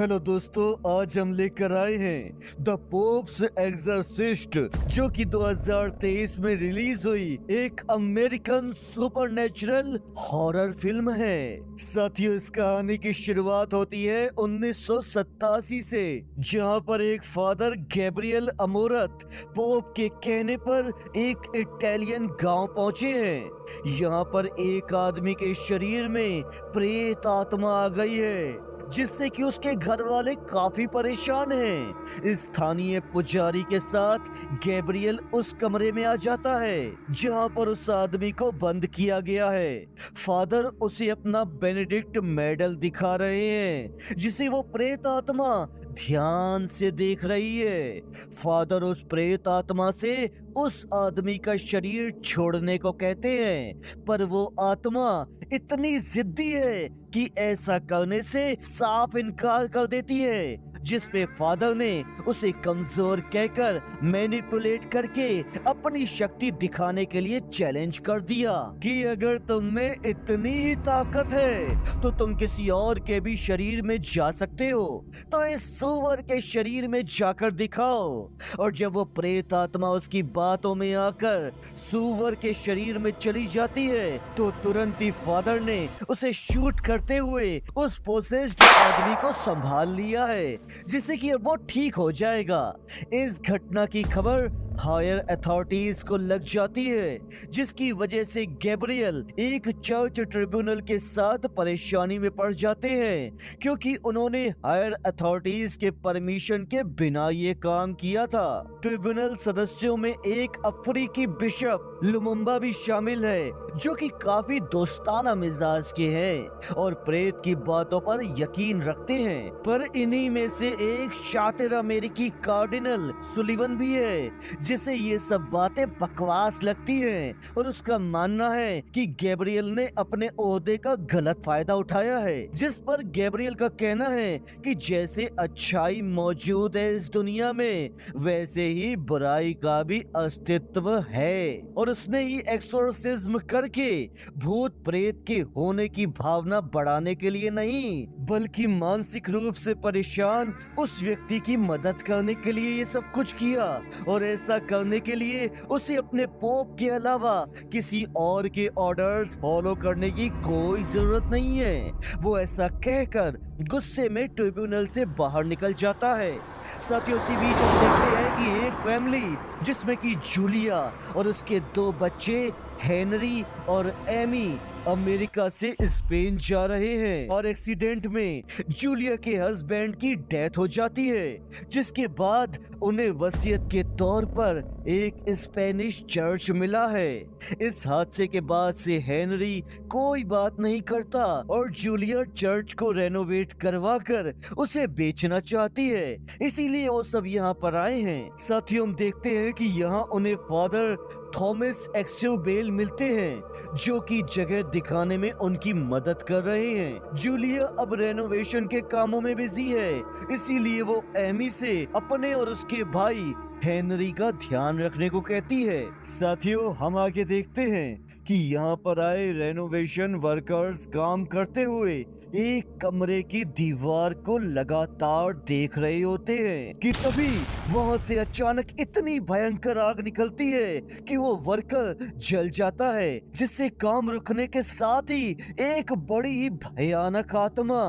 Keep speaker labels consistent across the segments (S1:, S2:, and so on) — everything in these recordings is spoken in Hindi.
S1: हेलो दोस्तों, आज हम लेकर आए हैं द पोप्स एग्जर्सिस्ट, जो कि 2023 में रिलीज हुई एक अमेरिकन सुपरनैचुरल हॉरर फिल्म है। साथियों, इस कहानी की शुरुआत होती है 1987 से, जहां पर एक फादर गैब्रियल अमोरत पोप के कहने पर एक इटालियन गांव पहुंचे हैं। यहाँ पर एक आदमी के शरीर में प्रेत आत्मा आ गई है, जिससे कि उसके घर वाले काफी परेशान हैं। स्थानीय पुजारी के साथ गैब्रियल उस कमरे में आ जाता है जहां पर उस आदमी को बंद किया गया है। फादर उसे अपना बेनेडिक्ट मेडल दिखा रहे हैं, जिसे वो प्रेत आत्मा ध्यान से देख रही है। फादर उस प्रेत आत्मा से उस आदमी का शरीर छोड़ने को कहते हैं, पर वो आत्मा इतनी जिद्दी है कि ऐसा करने से साफ इनकार कर देती है, जिसपे फादर ने उसे कमजोर कहकर मैनिपुलेट करके अपनी शक्ति दिखाने के लिए चैलेंज कर दिया कि अगर तुम में इतनी ही ताकत है तो तुम किसी और के भी शरीर में जा सकते हो, तो इस सुअर के शरीर में जाकर दिखाओ। और जब वो प्रेत आत्मा उसकी बातों में आकर सुअर के शरीर में चली जाती है, तो तुरंत ही फादर ने उसे शूट करते हुए उस पोसेस्ड आदमी को संभाल लिया है, जिससे कि अब वो ठीक हो जाएगा। इस घटना की खबर हायर अथॉरिटीज को लग जाती है, जिसकी वजह से गैब्रियल एक चर्च ट्रिब्यूनल के साथ परेशानी में पड़ जाते हैं, क्योंकि उन्होंने हायर अथॉरिटीज के परमिशन के बिना ये काम किया था। ट्रिब्यूनल सदस्यों में एक अफ्रीकी बिशप लुमुम्बा भी शामिल है, जो कि काफी दोस्ताना मिजाज के हैं और प्रेत की बातों पर यकीन रखते हैं। पर इन्हीं में से एक शातिर अमेरिकी कार्डिनल सुलिवन भी है, जिसे ये सब बातें बकवास लगती हैं और उसका मानना है कि गैब्रियल ने अपने ओहदे का गलत फायदा उठाया है। जिस पर गैब्रियल का कहना है कि जैसे अच्छाई मौजूद है इस दुनिया में, वैसे ही बुराई का भी अस्तित्व है, और उसने ही एक्सोर्सिज्म करके भूत प्रेत के होने की भावना बढ़ाने के लिए नहीं, बल्कि मानसिक रूप से परेशान उस व्यक्ति की मदद करने के लिए ये सब कुछ किया। और ऐसा करने के लिए उसे अपने पोप के अलावा किसी और के ऑर्डर्स फॉलो करने की कोई जरूरत नहीं है। वो ऐसा कहकर गुस्से में ट्रिब्यूनल से बाहर निकल जाता है। साथियों, इसी बीच हम देखते हैं कि एक फैमिली, जिसमें कि जूलिया और उसके 2 बच्चे हेनरी और एमी, अमेरिका से स्पेन जा रहे हैं, और एक्सीडेंट में जूलिया के हस्बैंड की डेथ हो जाती है, जिसके बाद उन्हें वसीयत के तौर पर एक स्पेनिश चर्च मिला है। इस हादसे के बाद से हेनरी कोई बात नहीं करता और जूलिया चर्च को रेनोवेट करवाकर उसे बेचना चाहती है, इसीलिए वो सब यहाँ पर आए हैं। साथियों, हम देखते हैं कि यहाँ उन्हें फादर थॉमस एक्सोबेल मिलते हैं, जो कि जगह दिखाने में उनकी मदद कर रहे हैं। जूलिया अब रेनोवेशन के कामों में बिजी है, इसीलिए वो एमी से अपने और उसके भाई हेनरी का ध्यान रखने को कहती है। साथियों, हम आगे देखते हैं कि यहाँ पर आए रेनोवेशन वर्कर्स काम करते हुए एक कमरे की दीवार को लगातार देख रहे होते हैं कि तभी वहां से अचानक इतनी भयंकर आग निकलती है कि वो वर्कर जल जाता है, जिससे काम रुकने के साथ ही एक बड़ी ही भयानक आत्मा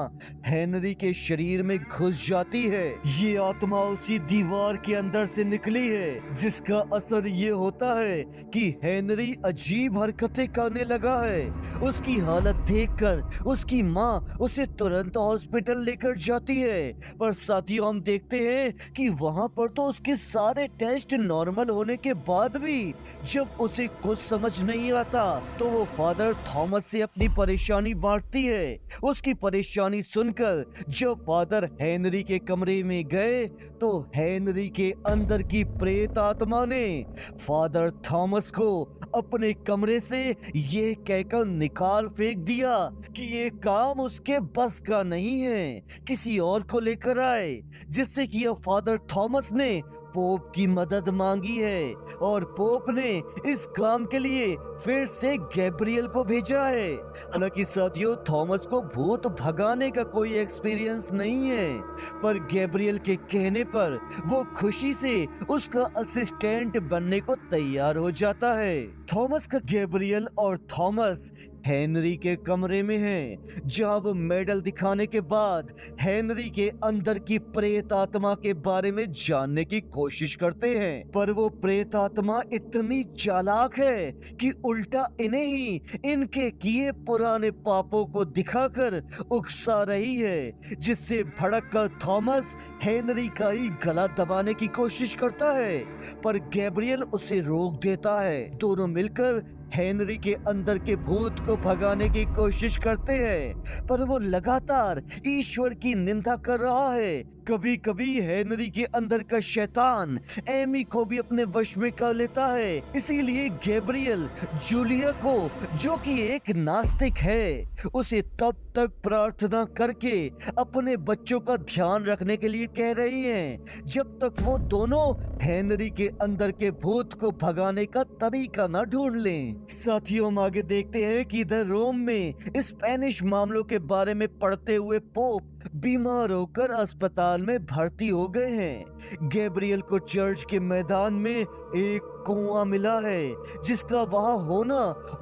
S1: हेनरी के शरीर में घुस जाती है। ये आत्मा उसी दीवार के अंदर से निकली है, जिसका असर ये होता है कि हेनरी अजीब हरकतें करने लगा है। उसकी हालत देखकर उसकी माँ उसे तुरंत हॉस्पिटल लेकर जाती है, पर साथियों, हम देखते हैं कि वहां पर तो उसके सारे टेस्ट नॉर्मल होने के बाद भी जब उसे कुछ समझ नहीं आता, तो वो फादर थॉमस से अपनी परेशानी बांटती है। उसकी परेशानी सुनकर जब फादर हेनरी के कमरे में गए, तो हेनरी के अंदर की प्रेत आत्मा ने फादर थॉमस को अपने कमरे से ये कहकर निकाल फेंक दिया कि ये काम उसके बस का नहीं है, किसी और को लेकर आए, जिससे कि अब फादर थॉमस ने पोप की मदद मांगी है और पोप ने इस काम के लिए फिर से गैब्रियल को भेजा है। हालांकि साथियों, थॉमस को भूत भगाने का कोई एक्सपीरियंस नहीं है, पर गैब्रियल के कहने पर वो खुशी से उसका असिस्टेंट बनने को तैयार हो जाता है। थॉमस का गैब्रियल और थॉमस हेनरी के कमरे में हैं, जहां वो मेडल दिखाने के बाद हेनरी के अंदर की प्रेत आत्मा के बारे में जानने की कोशिश करते हैं। पर वो प्रेत आत्मा इतनी चालाक है कि उल्टा इन्हें ही इनके किए पुराने पापों को दिखाकर उकसा रही है, जिससे भड़क कर थॉमस हेनरी का ही गला दबाने की कोशिश करता है, पर गैब्रियल उसे रोक देता है। दोनों मिलकर हेनरी के अंदर के भूत को भगाने की कोशिश करते हैं, पर वो लगातार ईश्वर की निंदा कर रहा है। कभी कभी हेनरी के अंदर का शैतान एमी को भी अपने वश में कर लेता है। इसीलिए गैब्रियल जूलिया को, जो कि एक नास्तिक है, उसे तब तक प्रार्थना करके अपने बच्चों का ध्यान रखने के लिए कह रही हैं, जब तक वो दोनों हेनरी के अंदर के भूत को भगाने का तरीका न ढूंढ लें। साथियों, हम आगे देखते हैं कि इधर रोम में स्पेनिश मामलों के बारे में पढ़ते हुए पोप बीमार होकर अस्पताल में भर्ती हो गए हैं। गैब्रियल को चर्च के मैदान में एक कुआं मिला है, जिसका वहां होना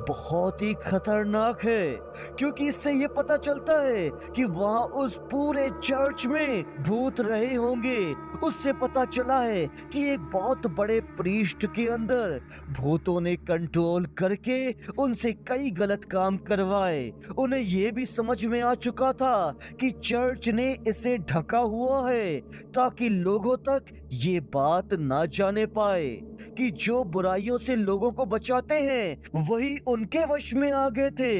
S1: बहुत ही खतरनाक है, क्योंकि इससे ये पता चलता है कि वहां उस पूरे चर्च में भूत रहे होंगे। उससे पता चला है कि एक बहुत बड़े प्रीस्ट के अंदर भूतों ने कंट्रोल करके उनसे कई गलत काम करवाए। उन्हें ये भी समझ में आ चुका था कि चर्च ने इसे ढका हुआ है, ताकि लोगों तक ये बात ना जाने पाए कि जो बुराइयों से लोगों को बचाते हैं वही उनके वश में आ गए थे।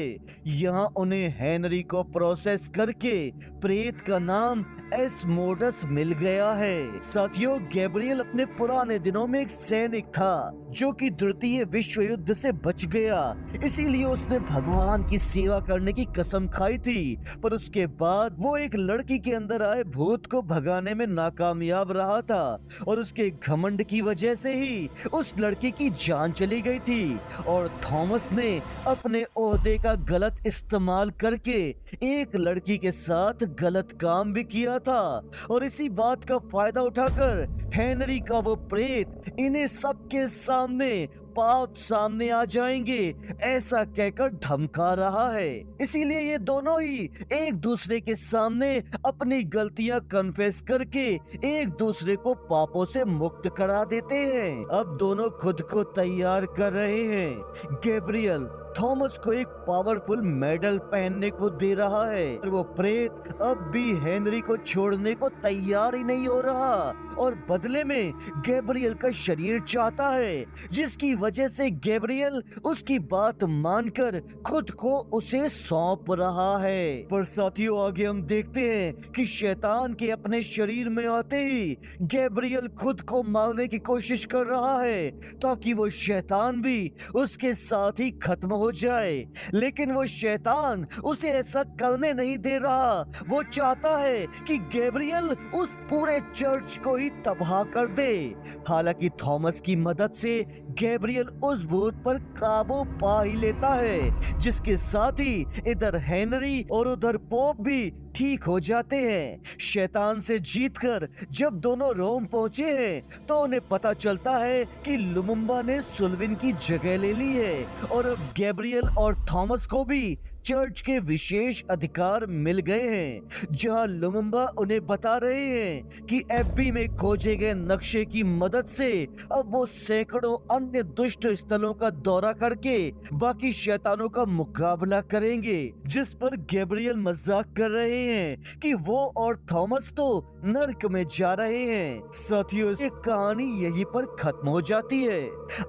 S1: यहाँ उन्हें हेनरी को प्रोसेस करके प्रेत का नाम एस्मोडस मिल गया है। साथियों, गैब्रियल अपने पुराने दिनों में एक सैनिक था जो कि द्वितीय विश्व युद्ध से बच गया, इसीलिए उसने भगवान की सेवा करने की कसम खाई थी। पर उसके बाद वो एक लड़की के अंदर आए भूत को भगाने में नाकामयाब रहा था, और उसके घमंड की वजह से ही उस लड़की की जान चली गई थी। और थॉमस ने अपने ओहदे का गलत इस्तेमाल करके एक लड़की के साथ गलत काम भी किया था, और इसी बात का फायदा उठाकर हेनरी का वो प्रेत इन्हें सबके सामने पाप सामने आ जाएंगे ऐसा कहकर धमका रहा है। इसीलिए ये दोनों ही एक दूसरे के सामने अपनी गलतियां कन्फेस करके एक दूसरे को पापों से मुक्त करा देते हैं। अब दोनों खुद को तैयार कर रहे हैं। गैब्रियल थॉमस को एक पावरफुल मेडल पहनने को दे रहा है, और वो प्रेत अब भी हेनरी को छोड़ने को तैयार ही नहीं हो रहा, और बदले में गैब्रियल का शरीर चाहता है, जिसकी वजह से गैब्रियल उसकी बात मानकर खुद को उसे सौंप रहा है। पर साथियों, आगे हम देखते हैं कि शैतान के अपने शरीर में आते ही गैब्रियल खुद को मारने की कोशिश कर रहा है, ताकि वो शैतान भी उसके साथ ही खत्म हो जाए। लेकिन वो शैतान उसे ऐसा करने नहीं दे रहा। वो चाहता है कि गैब्रियल उस पूरे चर्च को ही तबाह कर दे। हालांकि थॉमस की मदद से गैब्रियल उस भूत पर काबू पा ही लेता है, जिसके साथ ही इधर हेनरी और उधर पोप भी ठीक हो जाते हैं। शैतान से जीतकर जब दोनों रोम पहुंचे हैं तो उन्हें पता चलता है कि लुमुम्बा ने सुल्विन की जगह ले ली है, और अब गैब्रियल और थॉमस को भी चर्च के विशेष अधिकार मिल गए हैं, जहां लुमुम्बा उन्हें बता रहे हैं कि एफबी में खोजे गए नक्शे की मदद से अब वो सैकड़ों अन्य दुष्ट स्थलों का दौरा करके बाकी शैतानों का मुकाबला करेंगे। जिस पर गैब्रियल मजाक कर रहे हैं कि वो और थॉमस तो नर्क में जा रहे हैं। साथियों, ये कहानी यहीं पर खत्म हो जाती है।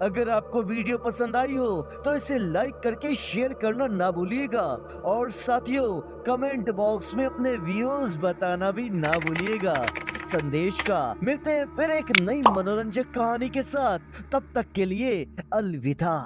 S1: अगर आपको वीडियो पसंद आई हो तो इसे लाइक करके शेयर करना ना भूलिएगा, और साथियों कमेंट बॉक्स में अपने व्यूज बताना भी ना भूलिएगा। संदेश का मिलते हैं फिर एक नई मनोरंजक कहानी के साथ, तब तक के लिए अलविदा।